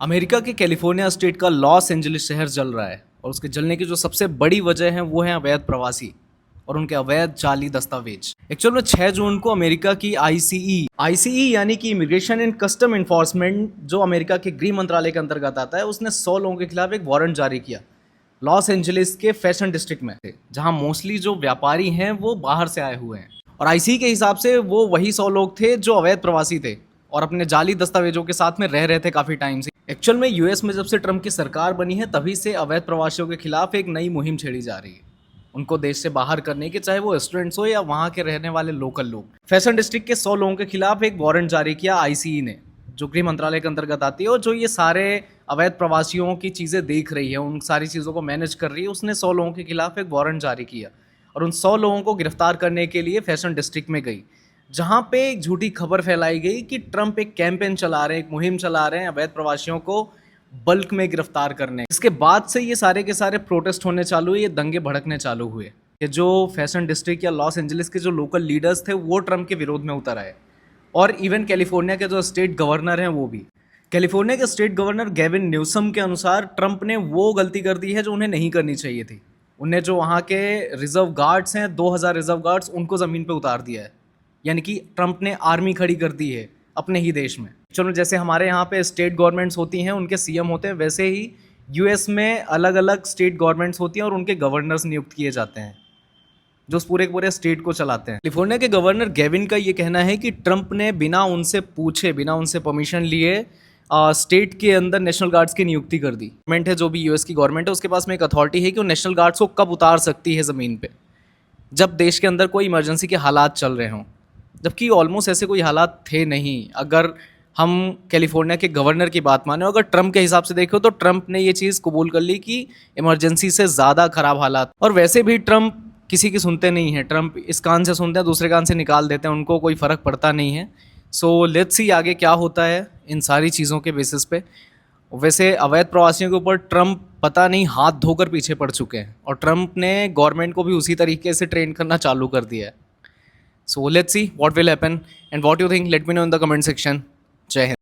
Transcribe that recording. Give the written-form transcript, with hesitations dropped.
America के California state का Los Angeles शहर जल रहा है और उसके जलने की जो सबसे बड़ी वजह है वो है अवैध प्रवासी और उनके अवैध जाली दस्तावेज। एक्चुअल में 6 जून को अमेरिका की आईसीई यानी कि इमिग्रेशन एंड कस्टम इन्फोर्समेंट जो अमेरिका के गृह मंत्रालय के अंतर्गत आता है, उसने 100 लोगों के खिलाफ एक वारंट जारी किया लॉस एंजलिस के फैशन डिस्ट्रिक्ट में, जहां मोस्टली जो व्यापारी हैं वो बाहर से आए हुए हैं। और आईसीई के हिसाब से वो वही 100 लोग थे जो अवैध प्रवासी थे और अपने जाली दस्तावेजों के साथ में रह रहे थे काफ़ी टाइम से। एक्चुअल में यूएस में जब से ट्रम्प की सरकार बनी है तभी से अवैध प्रवासियों के खिलाफ एक नई मुहिम छेड़ी जा रही है, उनको देश से बाहर करने की, चाहे वो स्टूडेंट्स हो या वहाँ के रहने वाले लोकल लोग। फैशन डिस्ट्रिक्ट के 100 लोगों के खिलाफ एक वारंट जारी किया आईसीई ने, जो गृह मंत्रालय के अंतर्गत आती है और जो ये सारे अवैध प्रवासियों की चीज़ें देख रही है, उन सारी चीज़ों को मैनेज कर रही है। उसने 100 लोगों के खिलाफ एक वारंट जारी किया और उन 100 लोगों को गिरफ्तार करने के लिए फैशन डिस्ट्रिक्ट में गई, जहाँ पे एक झूठी खबर फैलाई गई कि ट्रंप एक कैंपेन चला रहे हैं, एक मुहिम चला रहे हैं अवैध प्रवासियों को बल्क में गिरफ्तार करने। इसके बाद से ये सारे के सारे प्रोटेस्ट होने चालू हुए, ये दंगे भड़कने चालू हुए कि जो फैशन डिस्ट्रिक्ट या लॉस एंजलिस के जो लोकल लीडर्स थे वो ट्रंप के विरोध में उतर आए, और इवन कैलिफोर्निया के जो स्टेट गवर्नर हैं वो भी। कैलिफोर्निया के स्टेट गवर्नर गेविन न्यूसम के अनुसार ट्रंप ने वो गलती कर दी है जो उन्हें नहीं करनी चाहिए थी। उन्हें जो वहाँ के रिजर्व गार्ड्स हैं, 2000 रिजर्व गार्ड्स, उनको ज़मीन पे उतार दिया है। यानी कि ट्रंप ने आर्मी खड़ी कर दी है अपने ही देश में। चलो, जैसे हमारे यहाँ पे स्टेट गवर्नमेंट्स होती हैं, उनके सीएम होते हैं, वैसे ही यूएस में अलग अलग स्टेट गवर्नमेंट्स होती हैं और उनके गवर्नर्स नियुक्त किए जाते हैं जो उस पूरे पूरे स्टेट को चलाते हैं। कैलिफोर्निया के गवर्नर गेविन का ये कहना है कि ट्रंप ने बिना उनसे पूछे, बिना उनसे परमिशन लिए स्टेट के अंदर नेशनल गार्ड्स की नियुक्ति कर दी। गवर्नमेंट है, जो भी यूएस की गवर्नमेंट है, उसके पास में एक अथॉरिटी है कि वो नेशनल गार्ड्स को कब उतार सकती है ज़मीन पे, जब देश के अंदर कोई इमरजेंसी के हालात चल रहे हों, जबकि ऑलमोस्ट ऐसे कोई हालात थे नहीं। अगर हम कैलिफोर्निया के गवर्नर की बात माने, अगर ट्रंप के हिसाब से देखो तो ट्रंप ने ये चीज़ कबूल कर ली कि इमरजेंसी से ज़्यादा ख़राब हालात। और वैसे भी ट्रंप किसी की सुनते नहीं हैं, ट्रंप इस कान से सुनते हैं, दूसरे कान से निकाल देते हैं, उनको कोई फ़र्क पड़ता नहीं है। सो लेट्स सी आगे क्या होता है इन सारी चीज़ों के बेसिस पे। वैसे अवैध प्रवासियों के ऊपर ट्रंप पता नहीं हाथ धोकर पीछे पड़ चुके हैं, और ट्रंप ने गवर्नमेंट को भी उसी तरीके से ट्रेन करना चालू कर दिया है। So let's see what will happen and what you think. Let me know in the comment section. Jai Hind.